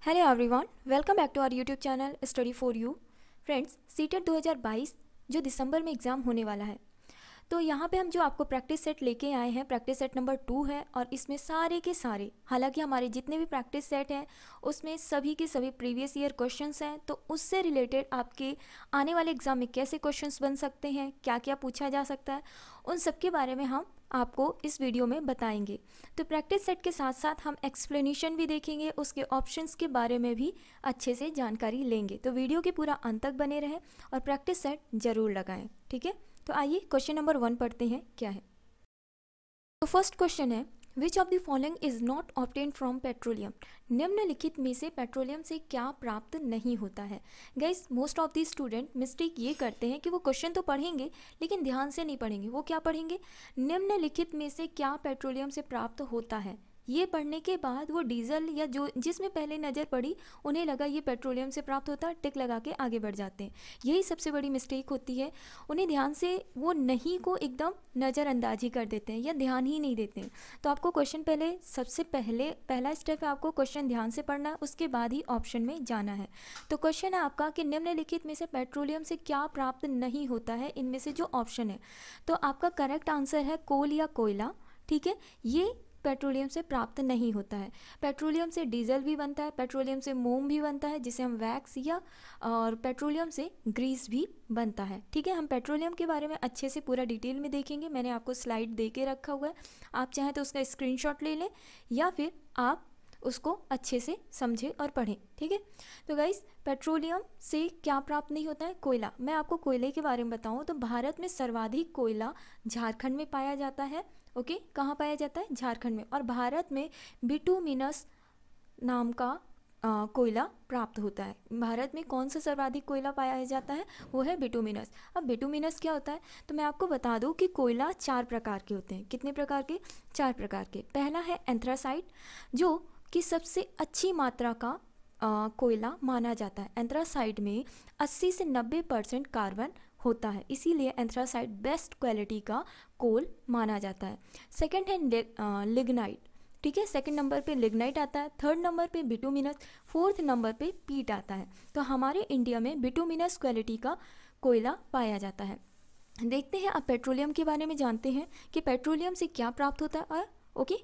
Hello everyone, welcome back to our YouTube channel study for you. Friends, CTET 2022 जो दिसंबर में exam होने वाला है, तो यहाँ पे हम जो आपको प्रैक्टिस सेट लेके आए हैं, प्रैक्टिस सेट नंबर 2 है और इसमें सारे के सारे, हालांकि हमारे जितने भी प्रैक्टिस सेट हैं उसमें सभी के सभी प्रीवियस ईयर क्वेश्चंस हैं। तो उससे रिलेटेड आपके आने वाले एग्ज़ाम में कैसे क्वेश्चंस बन सकते हैं, क्या क्या पूछा जा सकता है, उन सब के बारे में हम आपको इस वीडियो में बताएंगे। तो प्रैक्टिस सेट के साथ साथ हम एक्सप्लेनेशन भी देखेंगे, उसके ऑप्शंस के बारे में भी अच्छे से जानकारी लेंगे। तो वीडियो के पूरा अंत तक बने रहें और प्रैक्टिस सेट ज़रूर लगाएं, ठीक है। तो आइए क्वेश्चन नंबर 1 पढ़ते हैं, क्या है। तो फर्स्ट क्वेश्चन है, which of the following is not obtain from petroleum. निम्नलिखित में से पेट्रोलियम से क्या प्राप्त नहीं होता है। Guys, most of the student mistake ये करते हैं कि वो क्वेश्चन तो पढ़ेंगे लेकिन ध्यान से नहीं पढ़ेंगे। वो क्या पढ़ेंगे, निम्नलिखित में से क्या पेट्रोलियम से प्राप्त होता है। ये पढ़ने के बाद वो डीजल या जो जिसमें पहले नज़र पड़ी उन्हें लगा ये पेट्रोलियम से प्राप्त होता है, टिक लगा के आगे बढ़ जाते हैं। यही सबसे बड़ी मिस्टेक होती है। उन्हें ध्यान से वो नहीं को एकदम नज़रअंदाजी कर देते हैं या ध्यान ही नहीं देते हैं। तो आपको क्वेश्चन सबसे पहले पहला स्टेप है आपको क्वेश्चन ध्यान से पढ़ना है, उसके बाद ही ऑप्शन में जाना है। तो क्वेश्चन है आपका कि निम्नलिखित में से पेट्रोलियम से क्या प्राप्त नहीं होता है, इनमें से जो ऑप्शन है। तो आपका करेक्ट आंसर है कोल या कोयला, ठीक है। ये पेट्रोलियम से प्राप्त नहीं होता है। पेट्रोलियम से डीजल भी बनता है, पेट्रोलियम से मोम भी बनता है जिसे हम वैक्स या और पेट्रोलियम से ग्रीस भी बनता है, ठीक है। हम पेट्रोलियम के बारे में अच्छे से पूरा डिटेल में देखेंगे। मैंने आपको स्लाइड दे के रखा हुआ है, आप चाहें तो उसका स्क्रीनशॉट ले लें या फिर आप उसको अच्छे से समझें और पढ़ें, ठीक है। तो गाइस, पेट्रोलियम से क्या प्राप्त नहीं होता है, कोयला। मैं आपको कोयले के बारे में बताऊं तो भारत में सर्वाधिक कोयला झारखंड में पाया जाता है। ओके, कहाँ पाया जाता है, झारखंड में। और भारत में बिटुमिनस नाम का कोयला प्राप्त होता है। भारत में कौन सा सर्वाधिक कोयला पाया जाता है, वो है बिटुमिनस। अब बिटुमिनस क्या होता है, तो मैं आपको बता दूं कि कोयला 4 प्रकार के होते हैं। कितने प्रकार के, 4 प्रकार के। पहला है एंथ्रासाइट, जो कि सबसे अच्छी मात्रा का कोयला माना जाता है। एंथ्रासाइट में 80 से 90% कार्बन होता है, इसीलिए एंथ्रासाइट बेस्ट क्वालिटी का कोल माना जाता है। सेकंड है लिग्नाइट, ठीक है। सेकंड नंबर पे लिग्नाइट आता है, थर्ड नंबर पे बिटुमिनस, फोर्थ नंबर पे पीट आता है। तो हमारे इंडिया में बिटुमिनस क्वालिटी का कोयला पाया जाता है। देखते हैं, अब पेट्रोलियम के बारे में जानते हैं कि पेट्रोलियम से क्या प्राप्त होता है। ओके,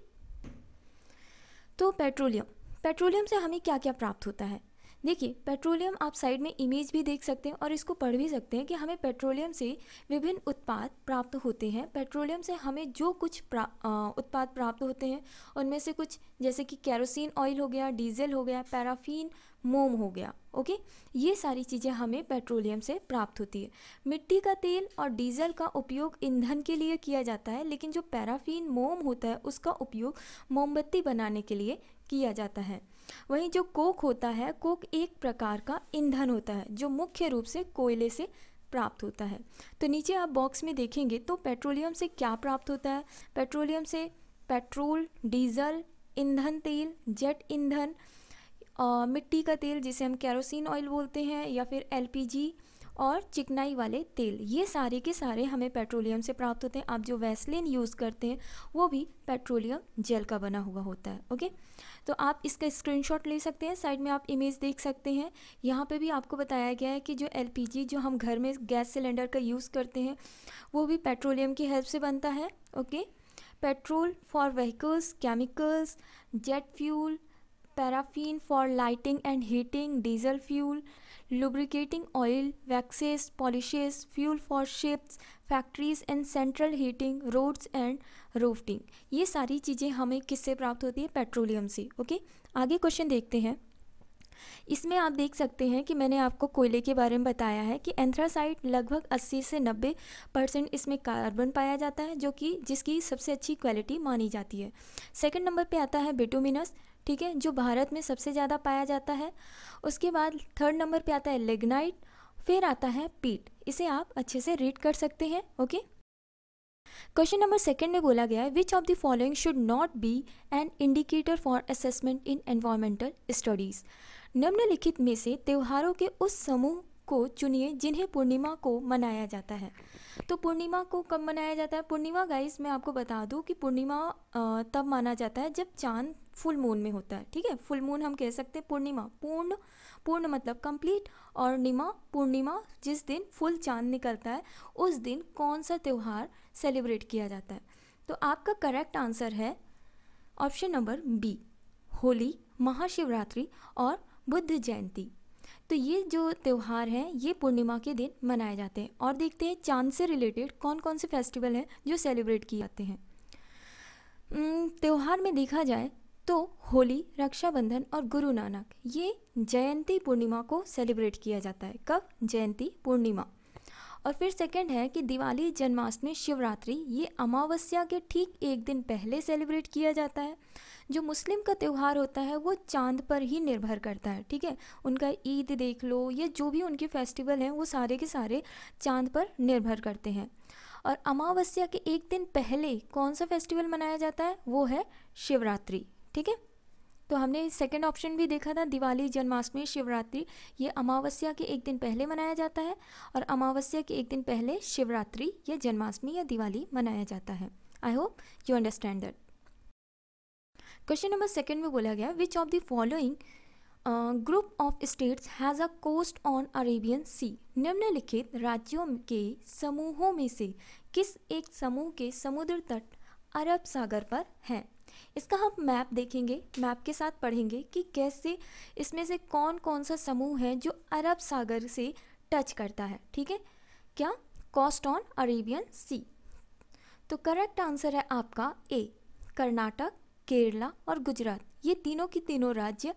तो पेट्रोलियम से हमें क्या क्या प्राप्त होता है। देखिए, पेट्रोलियम आप साइड में इमेज भी देख सकते हैं और इसको पढ़ भी सकते हैं कि हमें पेट्रोलियम से विभिन्न उत्पाद प्राप्त होते हैं। पेट्रोलियम से हमें जो कुछ उत्पाद प्राप्त होते हैं उनमें से कुछ जैसे कि केरोसिन ऑयल हो गया, डीजल हो गया, पैराफिन, मोम हो गया। ओके, ये सारी चीज़ें हमें पेट्रोलियम से प्राप्त होती है। मिट्टी का तेल और डीजल का उपयोग ईंधन के लिए किया जाता है, लेकिन जो पैराफिन मोम होता है उसका उपयोग मोमबत्ती बनाने के लिए किया जाता है। वहीं जो कोक होता है, कोक एक प्रकार का ईंधन होता है जो मुख्य रूप से कोयले से प्राप्त होता है। तो नीचे आप बॉक्स में देखेंगे तो पेट्रोलियम से क्या प्राप्त होता है। पेट्रोलियम से पेट्रोल, डीजल, ईंधन तेल, जेट ईंधन, मिट्टी का तेल जिसे हम केरोसिन ऑयल बोलते हैं, या फिर एलपीजी और चिकनाई वाले तेल, ये सारे के सारे हमें पेट्रोलियम से प्राप्त होते हैं। आप जो वैसलीन यूज़ करते हैं वो भी पेट्रोलियम जेल का बना हुआ होता है। ओके, तो आप इसका स्क्रीनशॉट ले सकते हैं, साइड में आप इमेज देख सकते हैं। यहाँ पे भी आपको बताया गया है कि जो एलपीजी जो हम घर में गैस सिलेंडर का यूज़ करते हैं वो भी पेट्रोलियम की हेल्प से बनता है। Okay, petrol for vehicles, chemicals, jet fuel, paraffin for lighting and heating, diesel fuel, lubricating oil, waxes, polishes, fuel for ships, factories and central heating, roads and roofing, ये सारी चीज़ें हमें किससे प्राप्त होती है, पेट्रोलियम से। ओके, आगे क्वेश्चन देखते हैं। इसमें आप देख सकते हैं कि मैंने आपको कोयले के बारे में बताया है कि एंथ्रासाइट लगभग 80 से 90% इसमें कार्बन पाया जाता है, जो कि जिसकी सबसे अच्छी क्वालिटी मानी जाती है। सेकंड नंबर पे आता है बिटुमिनस, ठीक है, जो भारत में सबसे ज़्यादा पाया जाता है। उसके बाद थर्ड नंबर पे आता है लिग्नाइट, फिर आता है पीट। इसे आप अच्छे से रीड कर सकते हैं। ओके, क्वेश्चन नंबर सेकंड में बोला गया है, which of the following should not be an indicator for assessment in environmental studies. निम्नलिखित में से त्योहारों के उस समूह को चुनिए जिन्हें पूर्णिमा को मनाया जाता है। तो पूर्णिमा को कब मनाया जाता है? पूर्णिमा गाइस मैं आपको बता दूं कि पूर्णिमा तब माना जाता है जब चांद फुल मून में होता है, ठीक है। फुल मून हम कह सकते हैं पूर्णिमा, पूर्ण मतलब कंप्लीट, और निमा पूर्णिमा, जिस दिन फुल चांद निकलता है उस दिन कौन सा त्यौहार सेलिब्रेट किया जाता है? तो आपका करेक्ट आंसर है option number B, Holi, Mahashivratri और बुद्ध जयंती। तो ये जो त्यौहार हैं ये पूर्णिमा के दिन मनाए जाते हैं। और देखते हैं चांद से रिलेटेड कौन कौन से फेस्टिवल हैं जो सेलिब्रेट किए जाते हैं। त्यौहार में देखा जाए तो होली, रक्षाबंधन और गुरु नानक, ये जयंती पूर्णिमा को सेलिब्रेट किया जाता है। कब? जयंती पूर्णिमा। और फिर सेकंड है कि दिवाली, जन्माष्टमी, शिवरात्रि, ये अमावस्या के ठीक एक दिन पहले सेलिब्रेट किया जाता है। जो मुस्लिम का त्यौहार होता है वो चांद पर ही निर्भर करता है, ठीक है। उनका ईद देख लो, ये जो भी उनके फेस्टिवल हैं वो सारे के सारे चांद पर निर्भर करते हैं। और अमावस्या के एक दिन पहले कौन सा फेस्टिवल मनाया जाता है? वो है शिवरात्रि, ठीक है। तो हमने सेकंड ऑप्शन भी देखा था, दिवाली, जन्माष्टमी, शिवरात्रि, ये अमावस्या के एक दिन पहले मनाया जाता है। और अमावस्या के एक दिन पहले शिवरात्रि या जन्माष्टमी या दिवाली मनाया जाता है। I hope you understand that. Question number second में बोला गया, which of the following group of states has a coast on Arabian Sea? निम्नलिखित राज्यों के समूहों में से किस एक समूह के समुद्र तट अरब सागर पर हैं? इसका हम मैप देखेंगे, मैप के साथ पढ़ेंगे कि कैसे इसमें से कौन कौन सा समूह है जो अरब सागर से टच करता है, ठीक है। क्या? कोस्ट ऑन अरेबियन सी। तो करेक्ट आंसर है आपका ए, कर्नाटक, केरला और गुजरात। ये तीनों की तीनों राज्य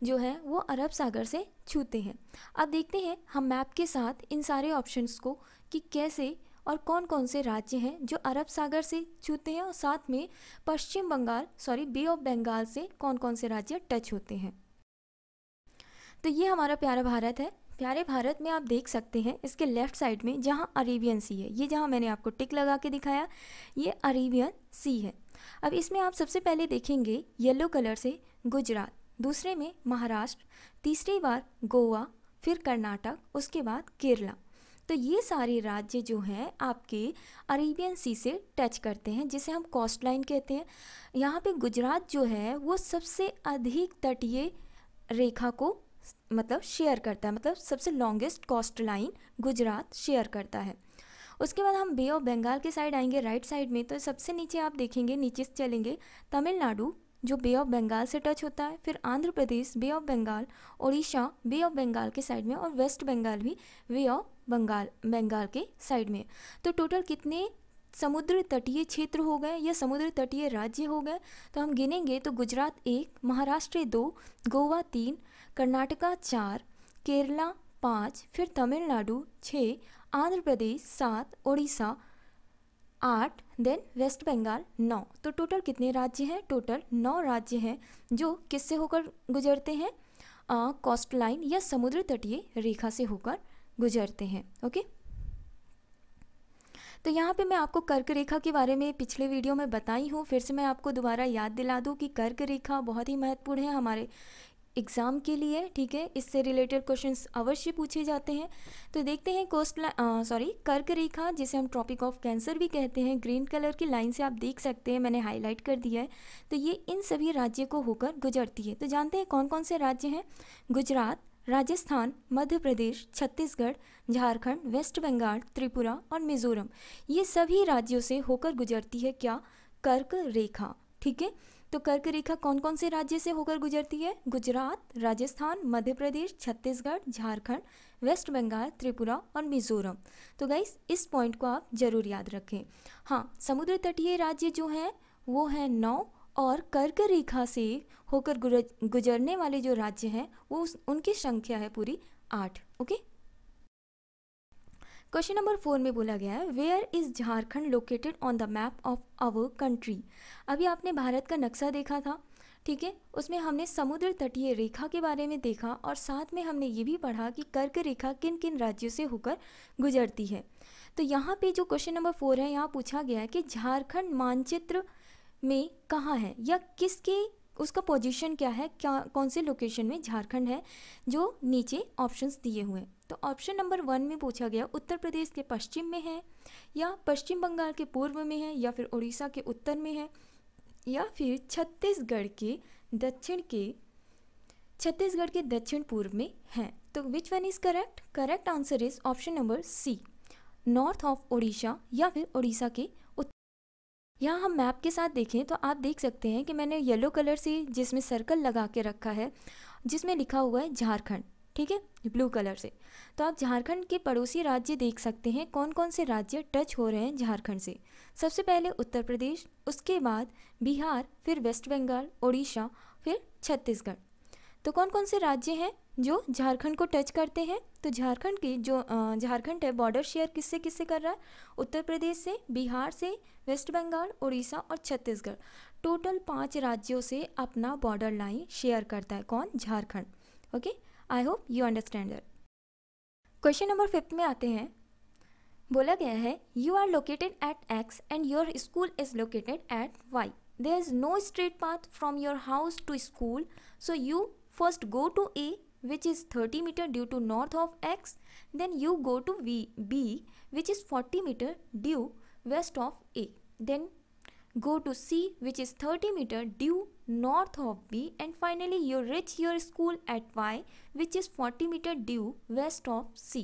जो है वो अरब सागर से छूते हैं। अब देखते हैं हम मैप के साथ इन सारे ऑप्शंस को कि कैसे और कौन कौन से राज्य हैं जो अरब सागर से छूते हैं, और साथ में पश्चिम बंगाल बे ऑफ बंगाल से कौन कौन से राज्य टच होते हैं। तो ये हमारा प्यारा भारत है। प्यारे भारत में आप देख सकते हैं इसके लेफ्ट साइड में जहाँ अरेबियन सी है, ये जहाँ मैंने आपको टिक लगा के दिखाया, ये अरेबियन सी है। अब इसमें आप सबसे पहले देखेंगे येलो कलर से गुजरात, दूसरे में महाराष्ट्र, तीसरी बार गोवा, फिर कर्नाटक, उसके बाद केरला। तो ये सारे राज्य जो हैं आपके अरेबियन सी से टच करते हैं, जिसे हम कोस्ट लाइन कहते हैं। यहाँ पे गुजरात जो है वो सबसे अधिक तटीय रेखा को मतलब शेयर करता है, मतलब सबसे longest coastline Gujarat share करता है। उसके बाद हम बे ऑफ बंगाल के साइड आएंगे राइट साइड में, तो सबसे नीचे आप देखेंगे, नीचे से चलेंगे, तमिलनाडु जो बे ऑफ बंगाल से टच होता है, फिर Andhra Pradesh, bay of Bengal, Orissa bay of Bengal के साइड में, और वेस्ट बंगाल भी बे ऑफ बंगाल के साइड में। तो टोटल कितने समुद्र तटीय क्षेत्र हो गए या समुद्र तटीय राज्य हो गए? तो हम गिनेंगे तो गुजरात 1, महाराष्ट्र 2, गोवा 3, कर्नाटका 4, केरला 5, फिर तमिलनाडु 6, आंध्र प्रदेश 7, उड़ीसा 8, देन वेस्ट बंगाल 9। तो टोटल कितने राज्य हैं? टोटल 9 राज्य हैं जो किससे होकर गुजरते हैं? कोस्ट लाइन या समुद्र तटीय रेखा से होकर गुजरते हैं। ओके, तो यहाँ पे मैं आपको कर्क रेखा के बारे में पिछले वीडियो में बताई हूँ। फिर से मैं आपको दोबारा याद दिला दूँ कि कर्क रेखा बहुत ही महत्वपूर्ण है हमारे एग्ज़ाम के लिए, ठीक है। इससे रिलेटेड क्वेश्चंस अवश्य पूछे जाते हैं। तो देखते हैं कर्क रेखा, जिसे हम ट्रॉपिक ऑफ कैंसर भी कहते हैं, ग्रीन कलर की लाइन से आप देख सकते हैं, मैंने हाईलाइट कर दिया है। तो ये इन सभी राज्यों को होकर गुजरती है। तो जानते हैं कौन कौन से राज्य हैं? गुजरात, राजस्थान, मध्य प्रदेश, छत्तीसगढ़, झारखंड, वेस्ट बंगाल, त्रिपुरा और मिजोरम, ये सभी राज्यों से होकर गुजरती है क्या? कर्क रेखा, ठीक है। तो कर्क रेखा कौन कौन से राज्य से होकर गुजरती है? गुजरात, राजस्थान, मध्य प्रदेश, छत्तीसगढ़, झारखंड, वेस्ट बंगाल, त्रिपुरा और मिजोरम। तो गाइस इस पॉइंट को आप जरूर याद रखें। हाँ, समुद्र तटीय राज्य जो हैं वो हैं 9, और कर्क रेखा से होकर गुजरने वाले जो राज्य हैं वो उनकी संख्या है पूरी 8। ओके, क्वेश्चन नंबर 4 में बोला गया है, where is Jharkhand located on the map of our country? अभी आपने भारत का नक्शा देखा था, ठीक है। उसमें हमने समुद्र तटीय रेखा के बारे में देखा, और साथ में हमने ये भी पढ़ा कि कर्क रेखा किन किन राज्यों से होकर गुजरती है। तो यहाँ पे जो क्वेश्चन नंबर 4 है, यहाँ पूछा गया है कि झारखंड मानचित्र में कहाँ है, या किसके उसका पोजीशन क्या है, क्या कौन से लोकेशन में झारखंड है, जो नीचे ऑप्शंस दिए हुए हैं। तो ऑप्शन नंबर 1 में पूछा गया उत्तर प्रदेश के पश्चिम में है, या पश्चिम बंगाल के पूर्व में है, या फिर उड़ीसा के उत्तर में है, या फिर छत्तीसगढ़ के दक्षिण पूर्व में है। तो which one is correct? Correct answer is option number C, north of Orissa या फिर उड़ीसा के उत्तर। यहाँ हम मैप के साथ देखें तो आप देख सकते हैं कि मैंने येलो कलर से जिसमें सर्कल लगा के रखा है, जिसमें लिखा हुआ है झारखंड, ठीक है, ब्लू कलर से। तो आप झारखंड के पड़ोसी राज्य देख सकते हैं, कौन कौन से राज्य टच हो रहे हैं झारखंड से। सबसे पहले उत्तर प्रदेश, उसके बाद बिहार, फिर वेस्ट बंगाल, उड़ीसा, फिर छत्तीसगढ़। तो कौन कौन से राज्य हैं जो झारखंड को टच करते हैं? तो झारखंड की जो झारखंड है बॉर्डर शेयर किससे किससे कर रहा है? उत्तर प्रदेश से, बिहार से, वेस्ट बंगाल, उड़ीसा और छत्तीसगढ़। टोटल 5 राज्यों से अपना बॉर्डर लाइन शेयर करता है। कौन? Jharkhand. Okay, I hope you understand that. Question number 5 में आते हैं। बोला गया है you are located at X and your school is located at Y. There is no straight path from your house to school, so you first go to A, which is 30 meter due to north of X, then you go to B, which is 40 meter due west of A, then go to C, which is 30 meter due north of B, and finally you reach your school at Y, which is 40 meter due west of C.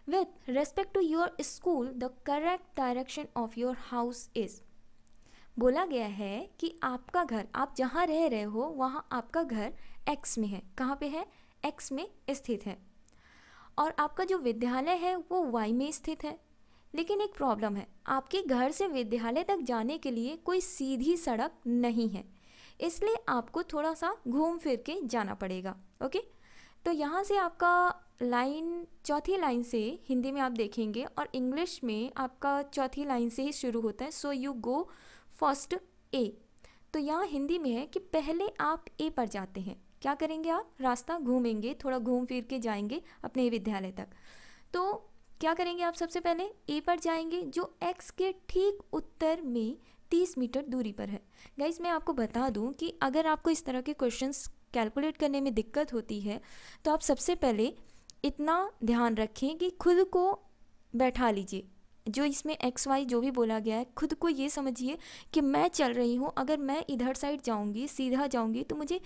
With respect to your school, the correct direction of your house is। बोला गया है कि आपका घर, आप जहाँ रह रहे हो वहाँ आपका घर एक्स में है। कहाँ पे है? एक्स में स्थित है। और आपका जो विद्यालय है वो वाई में स्थित है। लेकिन एक प्रॉब्लम है, आपके घर से विद्यालय तक जाने के लिए कोई सीधी सड़क नहीं है, इसलिए आपको थोड़ा सा घूम फिर के जाना पड़ेगा। ओके, तो यहाँ से आपका लाइन, चौथी लाइन से हिंदी में आप देखेंगे और इंग्लिश में आपका चौथी लाइन से ही शुरू होता है। So you go first A. तो यहाँ हिंदी में है कि पहले आप ए पर जाते हैं। क्या करेंगे? आप रास्ता घूमेंगे, थोड़ा घूम फिर के जाएंगे अपने विद्यालय तक। तो क्या करेंगे आप? सबसे पहले ए पर जाएंगे जो एक्स के ठीक उत्तर में 30 मीटर दूरी पर है। गाइस, मैं आपको बता दूं कि अगर आपको इस तरह के क्वेश्चंस कैलकुलेट करने में दिक्कत होती है तो आप सबसे पहले इतना ध्यान रखें कि खुद को बैठा लीजिए। जो इसमें एक्स वाई जो भी बोला गया है, खुद को ये समझिए कि मैं चल रही हूँ, अगर मैं इधर साइड जाऊँगी, सीधा जाऊँगी, तो मुझे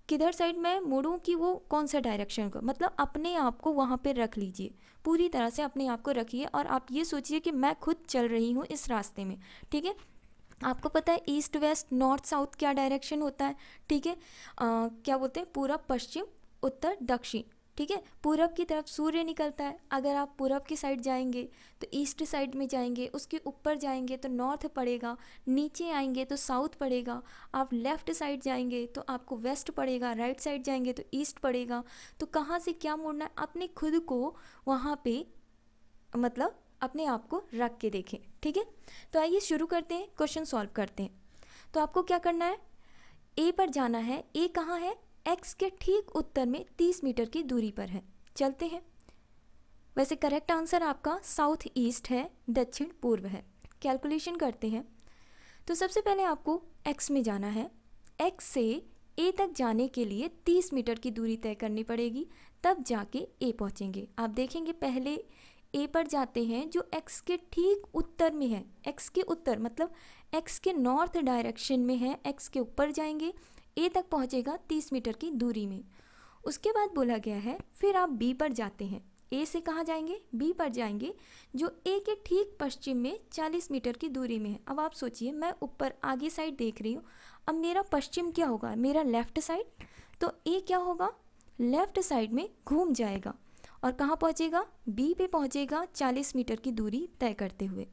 किधर साइड मैं मुड़ूँ कि वो कौन सा डायरेक्शन का, मतलब अपने आप को वहाँ पे रख लीजिए, पूरी तरह से अपने आप को रखिए और आप ये सोचिए कि मैं खुद चल रही हूँ इस रास्ते में। ठीक है, आपको पता है ईस्ट वेस्ट नॉर्थ साउथ क्या डायरेक्शन होता है? ठीक है, क्या बोलते हैं? पूरब पश्चिम उत्तर दक्षिण। ठीक है, पूरब की तरफ सूर्य निकलता है। अगर आप पूरब की साइड जाएंगे तो ईस्ट साइड में जाएंगे, उसके ऊपर जाएंगे तो नॉर्थ पड़ेगा, नीचे आएंगे तो साउथ पड़ेगा, आप लेफ़्ट साइड जाएंगे तो आपको वेस्ट पड़ेगा, राइट साइड जाएंगे तो ईस्ट पड़ेगा। तो कहाँ से क्या मोड़ना है, अपने खुद को वहाँ पे मतलब अपने आप को रख के देखें। ठीक है, तो आइए शुरू करते हैं, क्वेश्चन सॉल्व करते हैं। तो आपको क्या करना है? ए पर जाना है। ए कहाँ है? एक्स के ठीक उत्तर में 30 मीटर की दूरी पर है। चलते हैं। वैसे करेक्ट आंसर आपका साउथ ईस्ट है, दक्षिण पूर्व है। कैलकुलेशन करते हैं। तो सबसे पहले आपको एक्स में जाना है। एक्स से ए तक जाने के लिए 30 मीटर की दूरी तय करनी पड़ेगी, तब जाके ए पहुंचेंगे। आप देखेंगे पहले ए पर जाते हैं जो एक्स के ठीक उत्तर में है। एक्स के उत्तर मतलब एक्स के नॉर्थ डायरेक्शन में है। एक्स के ऊपर जाएंगे, ए तक पहुंचेगा 30 मीटर की दूरी में। उसके बाद बोला गया है फिर आप बी पर जाते हैं। ए से कहाँ जाएंगे? बी पर जाएंगे जो ए के ठीक पश्चिम में 40 मीटर की दूरी में है। अब आप सोचिए, मैं ऊपर आगे साइड देख रही हूँ, अब मेरा पश्चिम क्या होगा? मेरा लेफ्ट साइड। तो ए क्या होगा? लेफ्ट साइड में घूम जाएगा और कहाँ पहुँचेगा? बी पे पहुँचेगा 40 मीटर की दूरी तय करते हुए।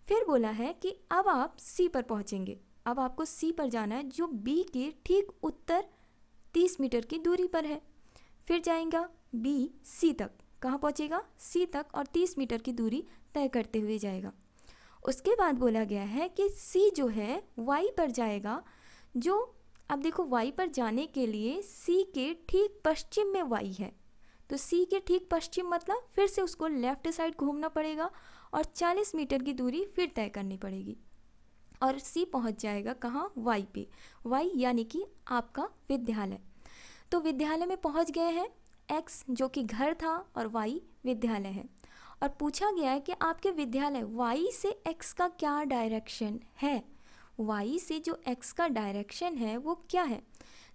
फिर बोला है कि अब आप सी पर पहुँचेंगे। अब आपको सी पर जाना है जो बी के ठीक उत्तर 30 मीटर की दूरी पर है। फिर जाएगा बी सी तक। कहाँ पहुँचेगा? सी तक और 30 मीटर की दूरी तय करते हुए जाएगा। उसके बाद बोला गया है कि सी जो है वाई पर जाएगा जो, अब देखो वाई पर जाने के लिए सी के ठीक पश्चिम में वाई है, तो सी के ठीक पश्चिम मतलब फिर से उसको लेफ्ट साइड घूमना पड़ेगा और 40 मीटर की दूरी फिर तय करनी पड़ेगी और सी पहुंच जाएगा कहाँ? वाई पे। वाई यानी कि आपका विद्यालय। तो विद्यालय में पहुंच गए हैं। x जो कि घर था और y विद्यालय है। और पूछा गया है कि आपके विद्यालय y से x का क्या डायरेक्शन है, y से जो x का डायरेक्शन है वो क्या है।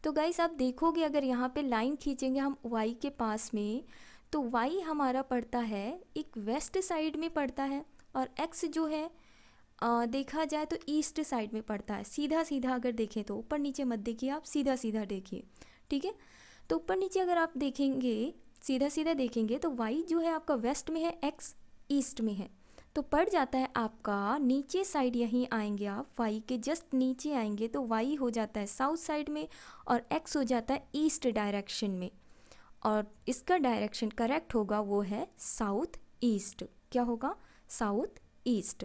तो गाइस आप देखोगे अगर यहाँ पे लाइन खींचेंगे हम y के पास में, तो y हमारा पड़ता है एक वेस्ट साइड में पड़ता है और x जो है देखा जाए तो ईस्ट साइड में पड़ता है। सीधा सीधा अगर देखें तो, ऊपर नीचे मत देखिए आप, सीधा सीधा देखिए, ठीक है। तो ऊपर नीचे अगर आप देखेंगे, सीधा सीधा देखेंगे तो y जो है आपका वेस्ट में है, x ईस्ट में है, तो पड़ जाता है आपका नीचे साइड। यहीं आएंगे आप, y के जस्ट नीचे आएंगे तो y हो जाता है साउथ साइड में और x हो जाता है ईस्ट डायरेक्शन में, और इसका डायरेक्शन करेक्ट होगा वो है साउथ ईस्ट। क्या होगा? South east.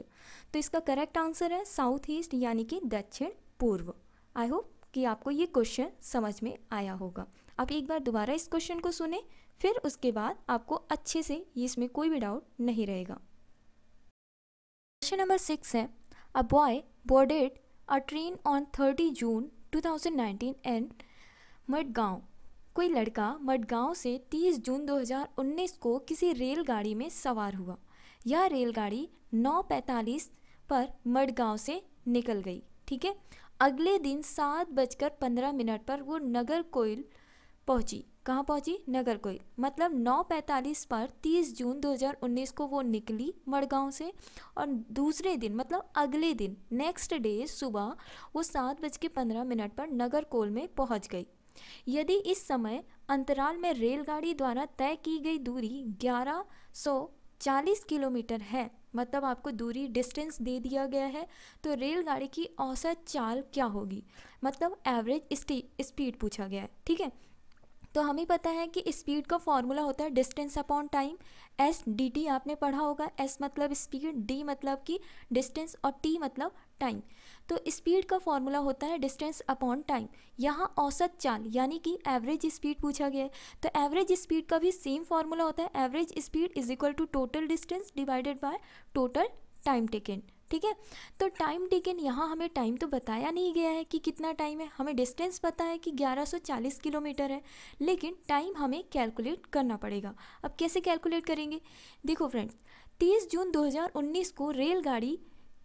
तो इसका करेक्ट आंसर है साउथ ईस्ट यानी कि दक्षिण पूर्व। आई होप कि आपको ये क्वेश्चन समझ में आया होगा। आप एक बार दोबारा इस क्वेश्चन को सुने, फिर उसके बाद आपको अच्छे से इसमें कोई भी डाउट नहीं रहेगा। क्वेश्चन नंबर 6 है, a boy boarded a train on 30 June 2019 and Madgaon. कोई लड़का मडगांव से 30 जून 2019 को किसी रेलगाड़ी में सवार हुआ। यह रेलगाड़ी 9:45 पर मडगांव से निकल गई, ठीक है। अगले दिन 7:15 पर वो नगरकोइल पहुंची। कहाँ पहुंची? नगरकोइल। मतलब 9:45 पर 30 जून 2019 को वो निकली मडगांव से, और दूसरे दिन मतलब अगले दिन नेक्स्ट डे सुबह वो 7:15 पर नगरकोइल में पहुंच गई। यदि इस समय अंतराल में रेलगाड़ी द्वारा तय की गई दूरी 1140 किलोमीटर है, मतलब आपको दूरी डिस्टेंस दे दिया गया है, तो रेलगाड़ी की औसत चाल क्या होगी, मतलब एवरेज स्पीड पूछा गया है, ठीक है। तो हमें पता है कि स्पीड का फॉर्मूला होता है distance upon time, S D T आपने पढ़ा होगा। एस मतलब स्पीड, डी मतलब कि डिस्टेंस और टी मतलब टाइम। तो स्पीड का फॉर्मूला होता है डिस्टेंस अपॉन टाइम। यहाँ औसत चाल यानी कि एवरेज स्पीड पूछा गया है, तो एवरेज स्पीड का भी सेम फॉर्मूला होता है, average speed is equal to total distance divided by total time taken, ठीक है। तो टाइम टेकन यहाँ हमें टाइम तो बताया नहीं गया है कि कितना टाइम है, हमें डिस्टेंस पता है कि 1140 किलोमीटर है, लेकिन टाइम हमें कैलकुलेट करना पड़ेगा। अब कैसे कैलकुलेट करेंगे? देखो फ्रेंड्स, 30 जून 2019 को रेलगाड़ी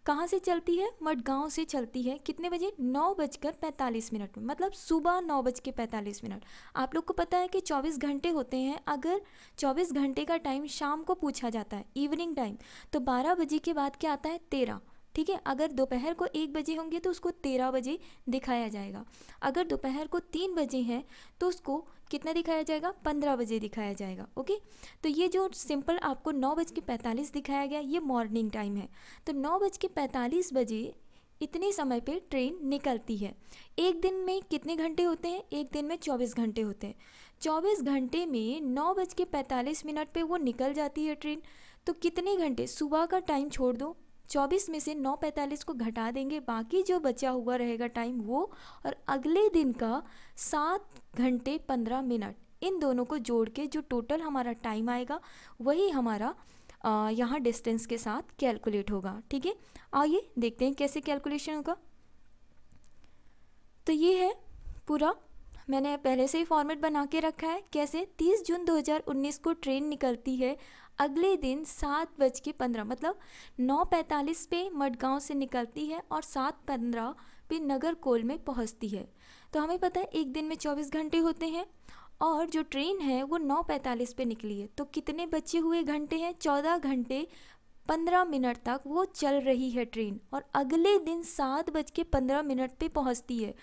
कहाँ से चलती है? मडगांव से चलती है। कितने बजे? 9:45 में, मतलब सुबह 9:45। आप लोग को पता है कि 24 घंटे होते हैं। अगर 24 घंटे का टाइम शाम को पूछा जाता है, इवनिंग टाइम, तो 12 बजे के बाद क्या आता है? 13, ठीक है। अगर दोपहर को 1 बजे होंगे तो उसको 13 बजे दिखाया जाएगा। अगर दोपहर को 3 बजे हैं तो उसको कितना दिखाया जाएगा? 15 बजे दिखाया जाएगा, ओके। तो ये जो सिंपल आपको 9:45 दिखाया गया, ये मॉर्निंग टाइम है। तो 9:45 बजे इतने समय पे ट्रेन निकलती है। एक दिन में कितने घंटे होते हैं? एक दिन में 24 घंटे होते हैं। 24 घंटे में 9:45 पे वो निकल जाती है ट्रेन। तो कितने घंटे? सुबह का टाइम छोड़ दो, 24 में से 9:45 को घटा देंगे, बाकी जो बचा हुआ रहेगा टाइम वो, और अगले दिन का 7 घंटे 15 मिनट, इन दोनों को जोड़ के जो टोटल हमारा टाइम आएगा वही हमारा यहाँ डिस्टेंस के साथ कैलकुलेट होगा, ठीक है। आइए देखते हैं कैसे कैलकुलेशन होगा। तो ये है पूरा, मैंने पहले से ही फॉर्मेट बना के रखा है। कैसे? 30 जून 2019 को ट्रेन निकलती है, अगले दिन 7:15 मतलब 9:45 पे मडगांव से निकलती है और 7:15 पे नगरकोइल में पहुंचती है। तो हमें पता है एक दिन में 24 घंटे होते हैं, और जो ट्रेन है वो 9:45 पे निकली है। तो कितने बचे हुए घंटे हैं? 14 घंटे 15 मिनट तक वो चल रही है ट्रेन, और अगले दिन 7:15 पे पहुंचती है।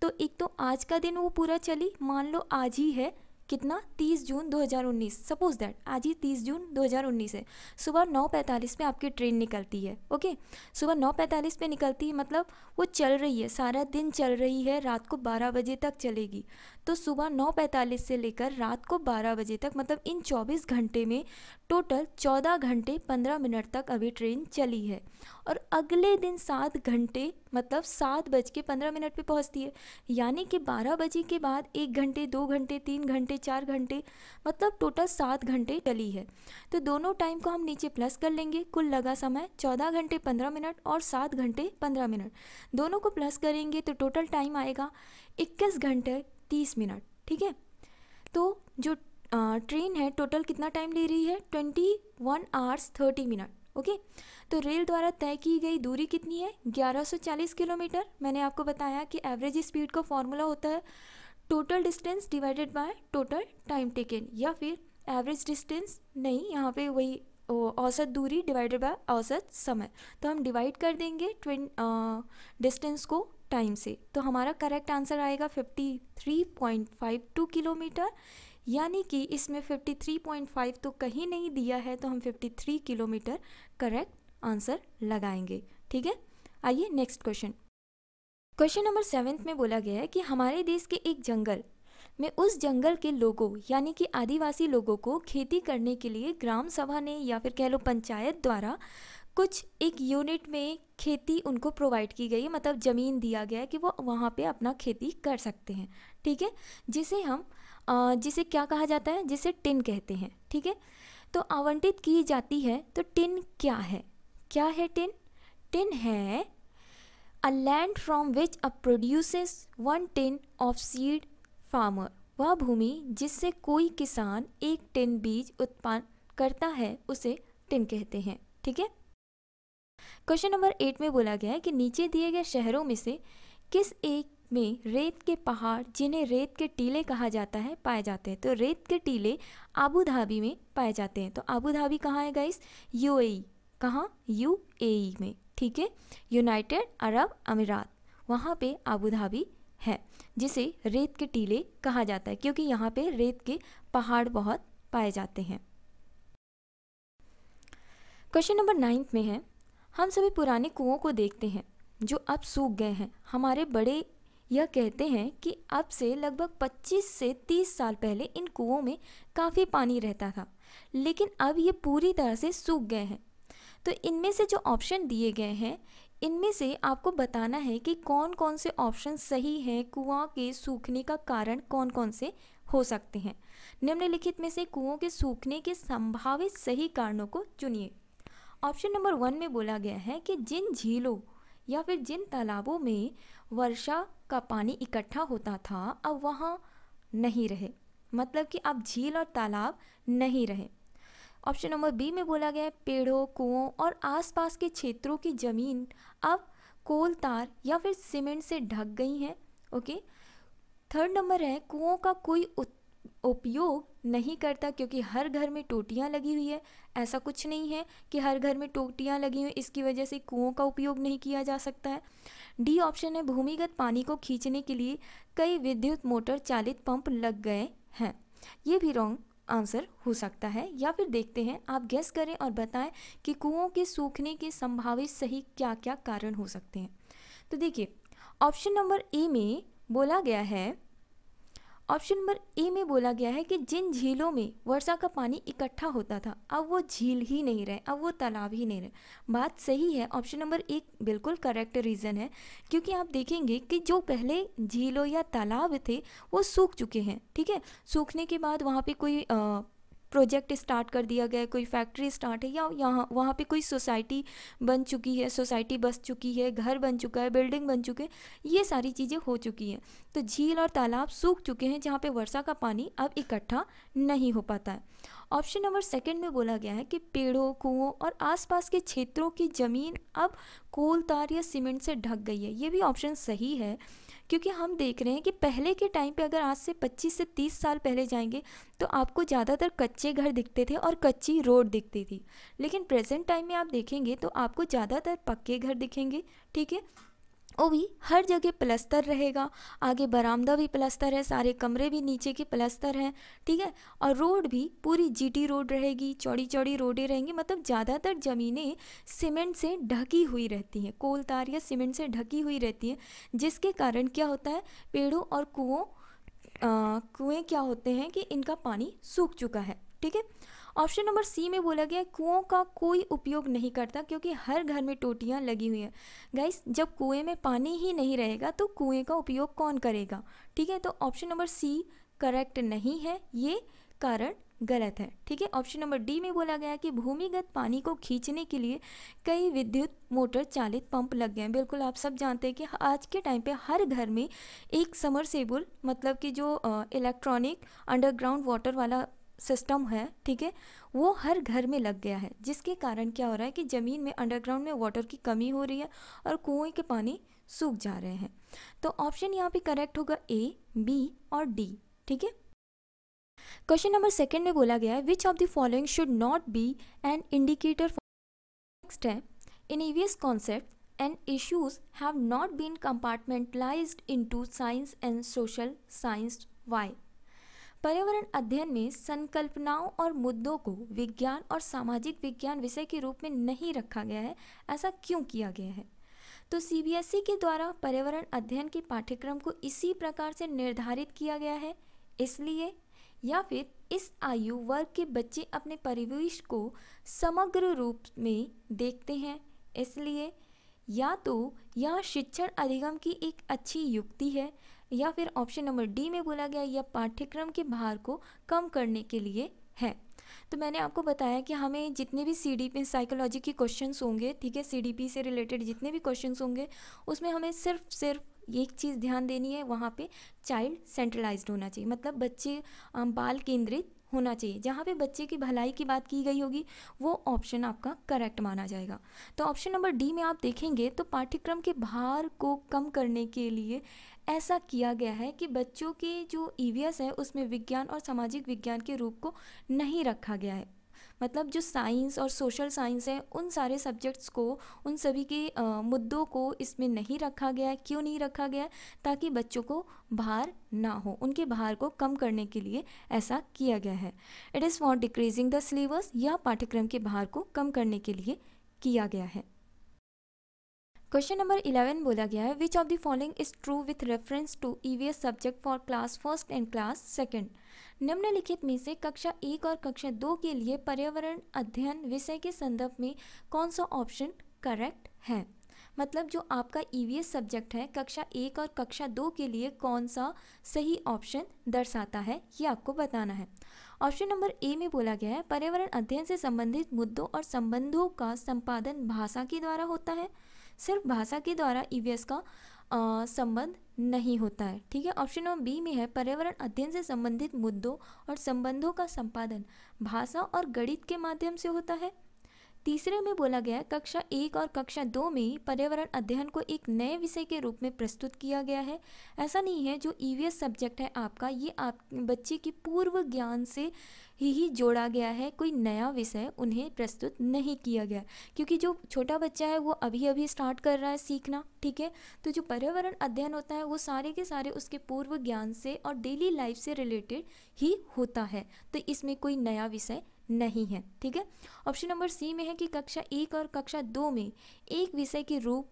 तो एक तो आज का दिन वो पूरा चली, मान लो आज ही है कितना? 30 जून 2019, सपोज दैट आज ही 30 जून 2019 है। सुबह 9:45 पे आपकी ट्रेन निकलती है, ओके। सुबह 9:45 पे निकलती है, मतलब वो चल रही है, सारा दिन चल रही है, रात को 12 बजे तक चलेगी। तो सुबह 9:45 से लेकर रात को 12 बजे तक, मतलब इन 24 घंटे में टोटल 14 घंटे 15 मिनट तक अभी ट्रेन चली है। और अगले दिन 7 घंटे मतलब 7:15 पे पहुंचती है, यानी कि 12 बजे के बाद 1 घंटे 2 घंटे 3 घंटे 4 घंटे, मतलब टोटल 7 घंटे चली है। तो दोनों टाइम को हम नीचे प्लस कर लेंगे, कुल लगा समय 14 घंटे 15 मिनट और 7 घंटे 15 मिनट, दोनों को प्लस करेंगे तो टोटल टाइम आएगा 21 घंटे 30 मिनट, ठीक है। तो जो ट्रेन है टोटल कितना टाइम ले रही है 21 आवर्स 30 मिनट। ओके, तो रेल द्वारा तय की गई दूरी कितनी है 1140 किलोमीटर। मैंने आपको बताया कि एवरेज स्पीड का फॉर्मूला होता है total distance divided by total time taken, या फिर एवरेज डिस्टेंस नहीं, यहाँ पे वही औसत दूरी डिवाइडेड बाय औसत समय। तो हम डिवाइड कर देंगे डिस्टेंस को टाइम से, तो हमारा करेक्ट आंसर आएगा 53.52 किलोमीटर, यानी कि इसमें 53.5 तो कहीं नहीं दिया है, तो हम 53 किलोमीटर करेक्ट आंसर लगाएंगे। ठीक है, आइए नेक्स्ट क्वेश्चन। क्वेश्चन नंबर 7 में बोला गया है कि हमारे देश के एक जंगल में उस जंगल के लोगों यानी कि आदिवासी लोगों को खेती करने के लिए ग्राम सभा ने या फिर कह लो पंचायत द्वारा कुछ एक यूनिट में खेती उनको प्रोवाइड की गई है, मतलब ज़मीन दिया गया है कि वो वहाँ पे अपना खेती कर सकते हैं। ठीक है, जिसे क्या कहा जाता है, जिसे टिन कहते हैं। ठीक है, तो आवंटित की जाती है, तो टिन क्या है, क्या है टिन? टिन है a land from which a produces 1 tin of seed farmer, वह भूमि जिससे कोई किसान 1 टिन बीज उत्पन्न करता है उसे टिन कहते हैं। ठीक है, क्वेश्चन नंबर 8 में बोला गया है कि नीचे दिए गए शहरों में से किस एक में रेत के पहाड़ जिन्हें रेत के टीले कहा जाता है पाए जाते हैं। तो रेत के टीले आबू धाबी में पाए जाते हैं। तो आबू धाबी कहाँ है गाइस? यूएई। कहाँ? यूएई में। ठीक है, यूनाइटेड अरब अमीरात, वहाँ पे आबू धाबी है, जिसे रेत के टीले कहा जाता है क्योंकि यहाँ पे रेत के पहाड़ बहुत पाए जाते हैं। क्वेश्चन नंबर 9 में है, हम सभी पुराने कुओं को देखते हैं जो अब सूख गए हैं। हमारे बड़े यह कहते हैं कि अब से लगभग 25 से 30 साल पहले इन कुओं में काफ़ी पानी रहता था, लेकिन अब ये पूरी तरह से सूख गए हैं। तो इनमें से जो ऑप्शन दिए गए हैं, इनमें से आपको बताना है कि कौन कौन से ऑप्शन सही हैं, कुआं के सूखने का कारण कौन कौन से हो सकते हैं। निम्नलिखित में से कुओं के सूखने के संभावित सही कारणों को चुनिए। ऑप्शन नंबर 1 में बोला गया है कि जिन झीलों या फिर जिन तालाबों में वर्षा का पानी इकट्ठा होता था अब वहाँ नहीं रहे, मतलब कि अब झील और तालाब नहीं रहे। ऑप्शन नंबर बी में बोला गया है पेड़ों, कुओं और आसपास के क्षेत्रों की ज़मीन अब कोल तार या फिर सीमेंट से ढक गई हैं। ओके, थर्ड नंबर है कुओं का कोई उपयोग नहीं करता क्योंकि हर घर में टोटियाँ लगी हुई है। ऐसा कुछ नहीं है कि हर घर में टोटियाँ लगी हुई इसकी वजह से कुओं का उपयोग नहीं किया जा सकता है। डी ऑप्शन है भूमिगत पानी को खींचने के लिए कई विद्युत मोटर चालित पंप लग गए हैं। ये भी रॉन्ग आंसर हो सकता है, या फिर देखते हैं, आप गेस करें और बताएं कि कुओं के सूखने के संभावित सही क्या क्या कारण हो सकते हैं। तो देखिए, ऑप्शन नंबर ए में बोला गया है कि जिन झीलों में वर्षा का पनी इकट्ठा होता था अब वो झील ही नहीं रहे, अब वो तालाब ही नहीं रहे। बात सही है, ऑप्शन नंबर 1 बिल्कुल करेक्ट रीज़न है, क्योंकि आप देखेंगे कि जो पहले झीलों या तालाब थे वो सूख चुके हैं। ठीक है, सूखने के बाद वहाँ पे कोई प्रोजेक्ट स्टार्ट कर दिया गया है, कोई फैक्ट्री स्टार्ट है, या वहाँ पे कोई सोसाइटी बन चुकी है, सोसाइटी बस चुकी है, घर बन चुका है, बिल्डिंग बन चुके हैं, ये सारी चीज़ें हो चुकी हैं। तो झील और तालाब सूख चुके हैं जहाँ पे वर्षा का पानी अब इकट्ठा नहीं हो पाता है। ऑप्शन नंबर 2 में बोला गया है कि पेड़ों, कुओं और आसपास के क्षेत्रों की ज़मीन अब कोल तार या सीमेंट से ढक गई है। ये भी ऑप्शन सही है, क्योंकि हम देख रहे हैं कि पहले के टाइम पे अगर आज से 25 से 30 साल पहले जाएंगे तो आपको ज़्यादातर कच्चे घर दिखते थे और कच्ची रोड दिखती थी, लेकिन प्रेजेंट टाइम में आप देखेंगे तो आपको ज़्यादातर पक्के घर दिखेंगे। ठीक है, वो भी हर जगह प्लस्तर रहेगा, आगे बरामदा भी प्लस्तर है, सारे कमरे भी नीचे के प्लस्तर हैं। ठीक है, और रोड भी पूरी जीटी रोड रहेगी, चौड़ी चौड़ी रोडें रहेंगी, मतलब ज़्यादातर ज़मीनें सीमेंट से ढकी हुई रहती हैं, कोल तार या सीमेंट से ढकी हुई रहती हैं, जिसके कारण क्या होता है, पेड़ों और कुएँ क्या होते हैं कि इनका पानी सूख चुका है। ठीक है, ऑप्शन नंबर सी में बोला गया कुओं का कोई उपयोग नहीं करता क्योंकि हर घर में टोटियाँ लगी हुई हैं। गाइस, जब कुएं में पानी ही नहीं रहेगा तो कुएं का उपयोग कौन करेगा? ठीक है, तो ऑप्शन नंबर सी करेक्ट नहीं है, ये कारण गलत है। ठीक है, ऑप्शन नंबर डी में बोला गया कि भूमिगत पानी को खींचने के लिए कई विद्युत मोटर चालित पंप लग गए हैं। बिल्कुल आप सब जानते हैं कि आज के टाइम पे हर घर में एक समरसेबुल, मतलब कि जो इलेक्ट्रॉनिक अंडरग्राउंड वाटर वाला सिस्टम है, ठीक है, वो हर घर में लग गया है, जिसके कारण क्या हो रहा है कि ज़मीन में अंडरग्राउंड में वाटर की कमी हो रही है और कुएं के पानी सूख जा रहे हैं। तो ऑप्शन यहाँ पे करेक्ट होगा ए, बी और डी, ठीक है। क्वेश्चन नंबर सेकंड में बोला गया है which of the following should not be an indicator for. Next है in EVS concept and issues have not been compartmentalized into science and social science. Why? पर्यावरण अध्ययन में संकल्पनाओं और मुद्दों को विज्ञान और सामाजिक विज्ञान विषय के रूप में नहीं रखा गया है, ऐसा क्यों किया गया है? तो सीबीएसई के द्वारा पर्यावरण अध्ययन के पाठ्यक्रम को इसी प्रकार से निर्धारित किया गया है इसलिए, या फिर इस आयु वर्ग के बच्चे अपने परिवेश को समग्र रूप में देखते हैं इसलिए, या तो यह शिक्षण अधिगम की एक अच्छी युक्ति है, या फिर ऑप्शन नंबर डी में बोला गया यह पाठ्यक्रम के भार को कम करने के लिए है। तो मैंने आपको बताया कि हमें जितने भी सीडीपी साइकोलॉजी के क्वेश्चंस होंगे, ठीक है, सीडीपी से रिलेटेड जितने भी क्वेश्चंस होंगे उसमें हमें सिर्फ एक चीज़ ध्यान देनी है, वहाँ पे चाइल्ड सेंट्रलाइज्ड होना चाहिए, मतलब बच्चे बाल केंद्रित होना चाहिए। जहाँ पे बच्चे की भलाई की बात की गई होगी वो ऑप्शन आपका करेक्ट माना जाएगा। तो ऑप्शन नंबर डी में आप देखेंगे तो पाठ्यक्रम के भार को कम करने के लिए ऐसा किया गया है कि बच्चों के जो ईवीएस है उसमें विज्ञान और सामाजिक विज्ञान के रूप को नहीं रखा गया है, मतलब जो साइंस और सोशल साइंस है उन सारे सब्जेक्ट्स को, उन सभी के मुद्दों को इसमें नहीं रखा गया है। क्यों नहीं रखा गया है? ताकि बच्चों को भार ना हो, उनके भार को कम करने के लिए ऐसा किया गया है। It is for decreasing the syllabus, या पाठ्यक्रम के भार को कम करने के लिए किया गया है। क्वेश्चन नंबर 11 बोला गया है which of the following is true with reference to EVS subject for class first and class second. निम्नलिखित में से कक्षा 1 और कक्षा 2 के लिए पर्यावरण अध्ययन विषय के संदर्भ में कौन सा ऑप्शन करेक्ट है? मतलब जो आपका ईवीएस सब्जेक्ट है कक्षा 1 और कक्षा 2 के लिए कौन सा सही ऑप्शन दर्शाता है, ये आपको बताना है। ऑप्शन नंबर ए में बोला गया है पर्यावरण अध्ययन से संबंधित मुद्दों और संबंधों का संपादन भाषा के द्वारा होता है। सिर्फ भाषा के द्वारा ईवीएस का संबंध नहीं होता है, ठीक है। ऑप्शन नंबर बी में है पर्यावरण अध्ययन से संबंधित मुद्दों और संबंधों का संपादन भाषा और गणित के माध्यम से होता है। तीसरे में बोला गया है कक्षा 1 और कक्षा 2 में पर्यावरण अध्ययन को एक नए विषय के रूप में प्रस्तुत किया गया है। ऐसा नहीं है जो ईवीएस सब्जेक्ट है आपका, ये आप बच्चे के पूर्व ज्ञान से ही जोड़ा गया है, कोई नया विषय उन्हें प्रस्तुत नहीं किया गया, क्योंकि जो छोटा बच्चा है वो अभी अभी स्टार्ट कर रहा है सीखना, ठीक है। तो जो पर्यावरण अध्ययन होता है वो सारे के सारे उसके पूर्व ज्ञान से और डेली लाइफ से रिलेटेड ही होता है, तो इसमें कोई नया विषय नहीं है, ठीक है। ऑप्शन नंबर सी में है कि कक्षा 1 और कक्षा 2 में एक विषय के रूप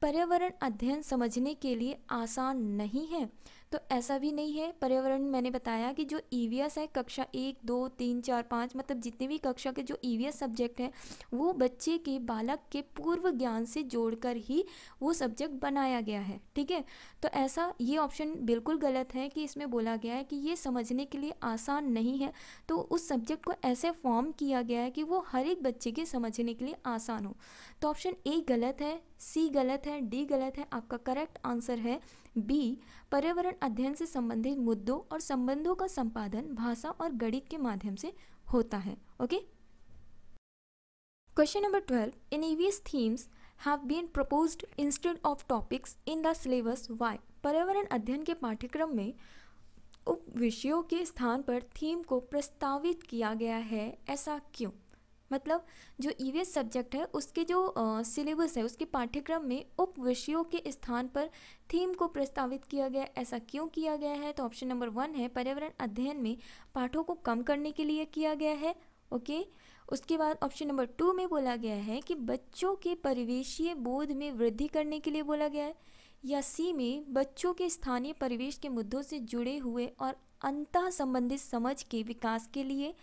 पर्यावरण अध्ययन समझने के लिए आसान नहीं है, तो ऐसा भी नहीं है। पर्यावरण मैंने बताया कि जो ईवीएस है कक्षा 1, 2, 3, 4, 5 मतलब जितने भी कक्षा के जो ईवीएस सब्जेक्ट हैं वो बच्चे के बालक के पूर्व ज्ञान से जोड़कर ही वो सब्जेक्ट बनाया गया है, ठीक है। तो ऐसा ये ऑप्शन बिल्कुल गलत है कि इसमें बोला गया है कि ये समझने के लिए आसान नहीं है, तो उस सब्जेक्ट को ऐसे फॉर्म किया गया है कि वो हर एक बच्चे के समझने के लिए आसान हो। तो ऑप्शन ए गलत है, सी गलत है, डी गलत है। आपका करेक्ट आंसर है बी, पर्यावरण अध्ययन से संबंधित मुद्दों और संबंधों का संपादन भाषा और गणित के माध्यम से होता है। Okay. Question number 12 in EVS themes have been proposed instead of topics in the syllabus why. पर्यावरण अध्ययन के पाठ्यक्रम में उप विषयों के स्थान पर थीम को प्रस्तावित किया गया है, ऐसा क्यों? मतलब जो ईवीएस सब्जेक्ट है उसके जो सिलेबस है उसके पाठ्यक्रम में उप विषयों के स्थान पर थीम को प्रस्तावित किया गया, ऐसा क्यों किया गया है? तो ऑप्शन नंबर 1 है पर्यावरण अध्ययन में पाठों को कम करने के लिए किया गया है, ओके। उसके बाद ऑप्शन नंबर 2 में बोला गया है कि बच्चों के परिवेशीय बोध में वृद्धि करने के लिए बोला गया है, या सी में बच्चों के स्थानीय परिवेश के मुद्दों से जुड़े हुए और अंतः संबंधित समझ के विकास के लिए,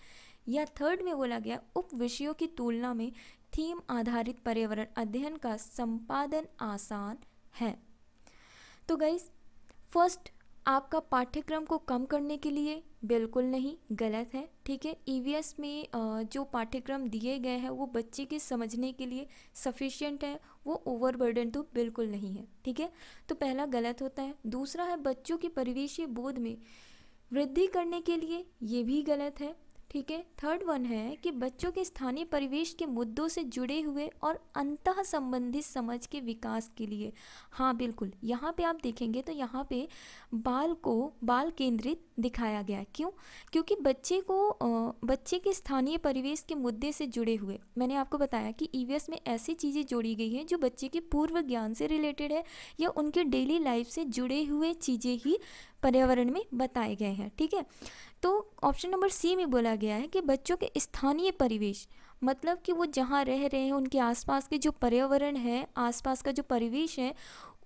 या थर्ड में बोला गया उप विषयों की तुलना में थीम आधारित पर्यावरण अध्ययन का संपादन आसान है। तो गाइस फर्स्ट आपका पाठ्यक्रम को कम करने के लिए बिल्कुल नहीं, गलत है, ठीक है। ईवीएस में जो पाठ्यक्रम दिए गए हैं वो बच्चे के समझने के लिए सफिशिएंट है, वो ओवरबर्डन तो बिल्कुल नहीं है, ठीक है। तो पहला गलत होता है। दूसरा है बच्चों के परिवेशीय बोध में वृद्धि करने के लिए, ये भी गलत है। ठीक है। थर्ड वन है कि बच्चों के स्थानीय परिवेश के मुद्दों से जुड़े हुए और अंतः संबंधित समझ के विकास के लिए। हाँ बिल्कुल, यहाँ पे आप देखेंगे तो यहाँ पे बाल केंद्रित दिखाया गया है। क्यों? क्योंकि बच्चे के स्थानीय परिवेश के मुद्दे से जुड़े हुए, मैंने आपको बताया कि ईवीएस में ऐसी चीज़ें जोड़ी गई हैं जो बच्चे के पूर्व ज्ञान से रिलेटेड है या उनके डेली लाइफ से जुड़े हुए चीज़ें ही पर्यावरण में बताए गए हैं। ठीक है, तो ऑप्शन नंबर सी में बोला गया है कि बच्चों के स्थानीय परिवेश, मतलब कि वो जहाँ रह रहे हैं उनके आसपास के जो पर्यावरण है, आसपास का जो परिवेश है,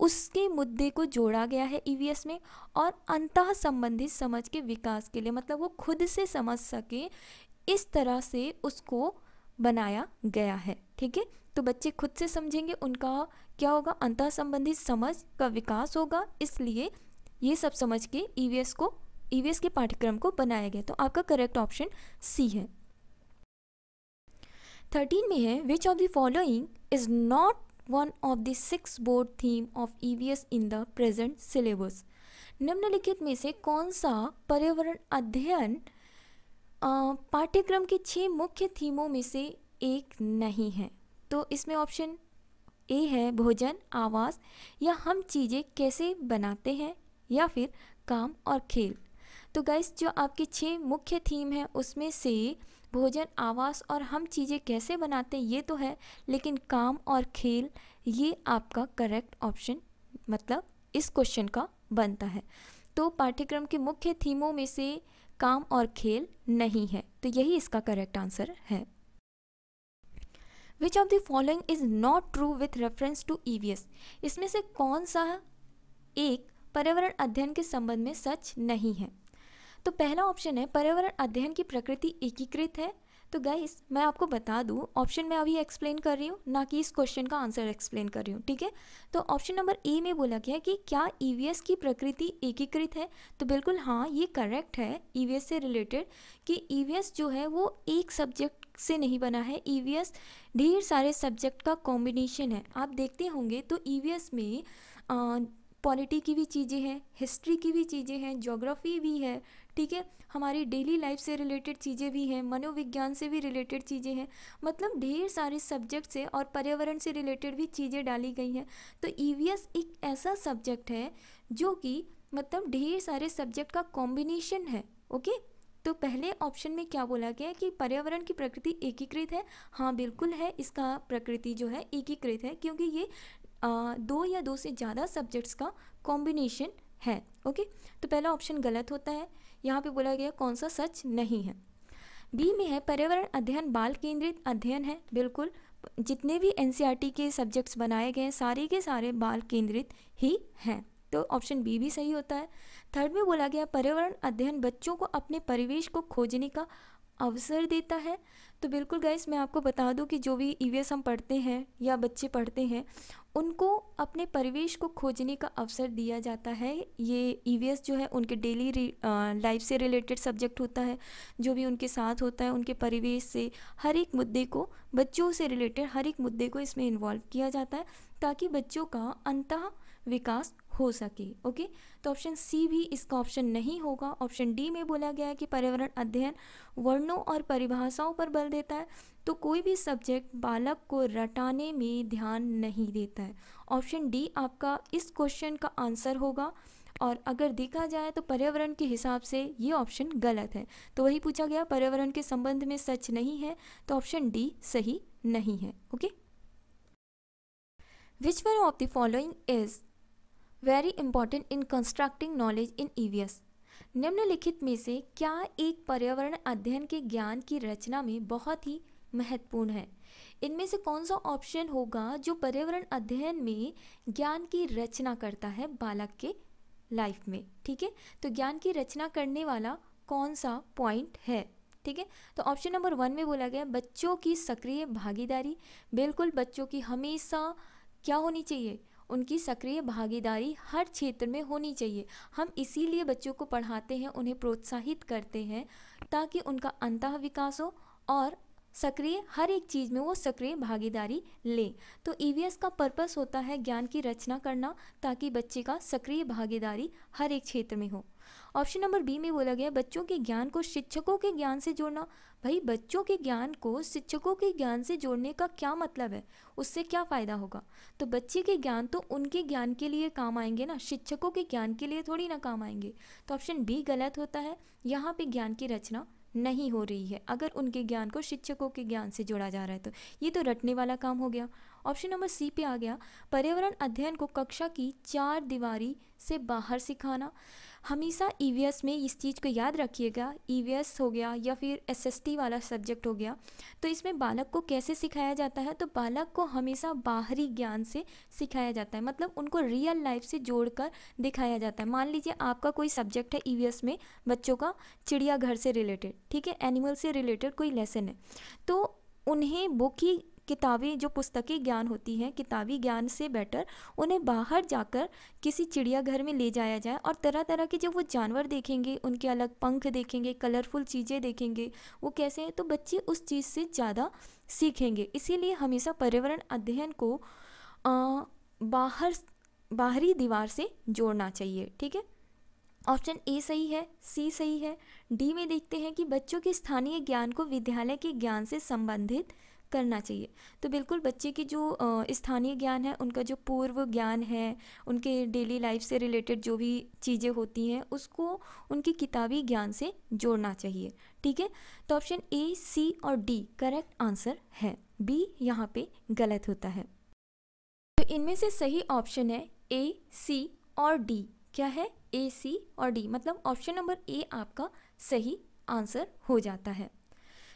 उसके मुद्दे को जोड़ा गया है ईवीएस में। और अंतः संबंधित समझ के विकास के लिए, मतलब वो खुद से समझ सके, इस तरह से उसको बनाया गया है। ठीक है, तो बच्चे खुद से समझेंगे, उनका क्या होगा, अंतः संबंधित समझ का विकास होगा, इसलिए ये सब समझ के ईवीएस के पाठ्यक्रम को बनाया गया। तो आपका करेक्ट ऑप्शन सी है। 13 में है, which of the following is not one of the 6 board theme of EVS in the present syllabus. निम्नलिखित में से कौन सा पर्यावरण अध्ययन पाठ्यक्रम के 6 मुख्य थीमों में से एक नहीं है? तो इसमें ऑप्शन ए है भोजन, आवास, या हम चीज़ें कैसे बनाते हैं, या फिर काम और खेल। तो गाइस, जो आपके 6 मुख्य थीम हैं उसमें से भोजन, आवास और हम चीज़ें कैसे बनाते हैं ये तो है, लेकिन काम और खेल ये आपका करेक्ट ऑप्शन, मतलब इस क्वेश्चन का बनता है। तो पाठ्यक्रम के मुख्य थीमों में से काम और खेल नहीं है, तो यही इसका करेक्ट आंसर है। Which of the following is not true with reference to EVS. इसमें से कौन सा एक पर्यावरण अध्ययन के संबंध में सच नहीं है? तो पहला ऑप्शन है पर्यावरण अध्ययन की प्रकृति एकीकृत है। तो गाइस, मैं आपको बता दूं, ऑप्शन मैं अभी एक्सप्लेन कर रही हूँ, ना कि इस क्वेश्चन का आंसर एक्सप्लेन कर रही हूँ। ठीक है, तो ऑप्शन नंबर ए में बोला गया कि क्या ईवीएस की प्रकृति एकीकृत है? तो बिल्कुल हाँ, ये करेक्ट है ईवीएस से रिलेटेड, कि ईवीएस जो है वो एक सब्जेक्ट से नहीं बना है। ईवीएस ढेर सारे सब्जेक्ट का कॉम्बिनेशन है। आप देखते होंगे तो ईवीएस में पॉलिटी की भी चीज़ें हैं, हिस्ट्री की भी चीज़ें हैं, ज्योग्राफी भी है। ठीक है, हमारी डेली लाइफ से रिलेटेड चीज़ें भी हैं, मनोविज्ञान से भी रिलेटेड चीज़ें हैं, मतलब ढेर सारे सब्जेक्ट से और पर्यावरण से रिलेटेड भी चीज़ें डाली गई हैं। तो ईवीएस एक ऐसा सब्जेक्ट है जो कि मतलब ढेर सारे सब्जेक्ट का कॉम्बिनेशन है। ओके, तो पहले ऑप्शन में क्या बोला गया है कि पर्यावरण की प्रकृति एकीकृत है। हाँ बिल्कुल है, इसका प्रकृति जो है एकीकृत है, क्योंकि ये 2 या 2 से ज़्यादा सब्जेक्ट्स का कॉम्बिनेशन है। ओके, तो पहला ऑप्शन गलत होता है। यहाँ पे बोला गया कौन सा सच नहीं है। बी में है पर्यावरण अध्ययन बाल केंद्रित अध्ययन है। बिल्कुल, जितने भी एनसीईआरटी के सब्जेक्ट्स बनाए गए हैं सारे के सारे बाल केंद्रित ही हैं, तो ऑप्शन बी भी सही होता है। थर्ड में बोला गया पर्यावरण अध्ययन बच्चों को अपने परिवेश को खोजने का अवसर देता है। तो बिल्कुल गाइस, मैं आपको बता दूं कि जो भी ईवीएस हम पढ़ते हैं या बच्चे पढ़ते हैं, उनको अपने परिवेश को खोजने का अवसर दिया जाता है। ये ईवीएस जो है उनके डेली लाइफ से रिलेटेड सब्जेक्ट होता है, जो भी उनके साथ होता है, उनके परिवेश से हर एक मुद्दे को, बच्चों से रिलेटेड हर एक मुद्दे को इसमें इन्वॉल्व किया जाता है, ताकि बच्चों का अंतः विकास हो सके। ओके, तो ऑप्शन सी भी इसका ऑप्शन नहीं होगा। ऑप्शन डी में बोला गया है कि पर्यावरण अध्ययन वर्णों और परिभाषाओं पर बल देता है। तो कोई भी सब्जेक्ट बालक को रटाने में ध्यान नहीं देता है। ऑप्शन डी आपका इस क्वेश्चन का आंसर होगा। और अगर देखा जाए तो पर्यावरण के हिसाब से ये ऑप्शन गलत है। तो वही पूछा गया, पर्यावरण के संबंध में सच नहीं है, तो ऑप्शन डी सही नहीं है। Okay, which one of the following is very important in constructing knowledge in EVS. निम्नलिखित में से क्या एक पर्यावरण अध्ययन के ज्ञान की रचना में बहुत ही महत्वपूर्ण है? इनमें से कौन सा ऑप्शन होगा जो पर्यावरण अध्ययन में ज्ञान की रचना करता है बालक के लाइफ में? ठीक है, तो ज्ञान की रचना करने वाला कौन सा पॉइंट है? ठीक है, तो ऑप्शन नंबर 1 में बोला गया बच्चों की सक्रिय भागीदारी। बिल्कुल, बच्चों की हमेशा क्या होनी चाहिए, उनकी सक्रिय भागीदारी हर क्षेत्र में होनी चाहिए। हम इसीलिए बच्चों को पढ़ाते हैं, उन्हें प्रोत्साहित करते हैं, ताकि उनका अंतः विकास हो और सक्रिय, हर एक चीज़ में वो सक्रिय भागीदारी ले। तो ईवीएस का पर्पस होता है ज्ञान की रचना करना, ताकि बच्चे का सक्रिय भागीदारी हर एक क्षेत्र में हो। ऑप्शन नंबर बी में बोला गया बच्चों के ज्ञान को शिक्षकों के ज्ञान से जोड़ना। भाई बच्चों के ज्ञान को शिक्षकों के ज्ञान से जोड़ने का क्या मतलब है, उससे क्या फ़ायदा होगा? तो बच्चे के ज्ञान तो उनके ज्ञान के लिए काम आएंगे ना, शिक्षकों के ज्ञान के लिए थोड़ी ना काम आएंगे। तो ऑप्शन बी गलत होता है, यहाँ पे ज्ञान की रचना नहीं हो रही है अगर उनके ज्ञान को शिक्षकों के ज्ञान से जोड़ा जा रहा है। तो ये तो रटने वाला काम हो गया। ऑप्शन नंबर सी पे आ गया पर्यावरण अध्ययन को कक्षा की 4 दीवारी से बाहर सिखाना। हमेशा ईवीएस में इस चीज़ को याद रखिएगा, ईवीएस हो गया या फिर एसएसटी वाला सब्जेक्ट हो गया, तो इसमें बालक को कैसे सिखाया जाता है? तो बालक को हमेशा बाहरी ज्ञान से सिखाया जाता है, मतलब उनको रियल लाइफ से जोड़कर दिखाया जाता है। मान लीजिए आपका कोई सब्जेक्ट है ईवीएस में बच्चों का चिड़ियाघर से रिलेटेड, ठीक है, एनिमल से रिलेटेड कोई लेसन है, तो उन्हें बुक की किताबें जो पुस्तकीय ज्ञान होती हैं किताबी ज्ञान से बेटर उन्हें बाहर जाकर किसी चिड़ियाघर में ले जाया जाए और तरह तरह के जब वो जानवर देखेंगे, उनके अलग पंख देखेंगे, कलरफुल चीज़ें देखेंगे, वो कैसे हैं, तो बच्चे उस चीज़ से ज़्यादा सीखेंगे। इसीलिए हमेशा पर्यावरण अध्ययन को बाहरी दीवार से जोड़ना चाहिए, ठीक है। ऑप्शन ए सही है, सी सही है। डी में देखते हैं कि बच्चों के स्थानीय ज्ञान को विद्यालय के ज्ञान से संबंधित करना चाहिए। तो बिल्कुल बच्चे की जो स्थानीय ज्ञान है, उनका जो पूर्व ज्ञान है, उनके डेली लाइफ से रिलेटेड जो भी चीज़ें होती हैं उसको उनकी किताबी ज्ञान से जोड़ना चाहिए, ठीक है। तो ऑप्शन ए, सी और डी करेक्ट आंसर है, बी यहाँ पे गलत होता है। तो इनमें से सही ऑप्शन है ए, सी और डी। क्या है? ए, सी और डी, मतलब ऑप्शन नंबर ए आपका सही आंसर हो जाता है।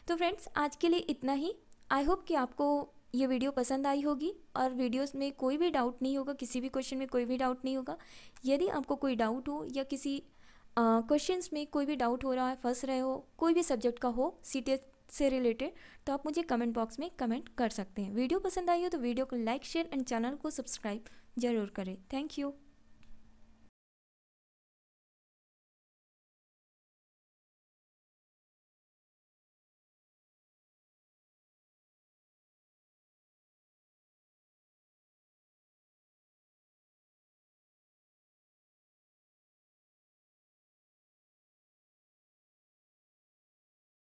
तो फ्रेंड्स आज के लिए इतना ही। आई होप कि आपको ये वीडियो पसंद आई होगी और वीडियोस में कोई भी डाउट नहीं होगा, किसी भी क्वेश्चन में कोई भी डाउट नहीं होगा। यदि आपको कोई डाउट हो या किसी क्वेश्चंस में कोई भी डाउट हो रहा है, फंस रहे हो, कोई भी सब्जेक्ट का हो सीटेट से रिलेटेड, तो आप मुझे कमेंट बॉक्स में कमेंट कर सकते हैं। वीडियो पसंद आई हो तो वीडियो को लाइक, शेयर एंड चैनल को सब्सक्राइब जरूर करें। Thank you.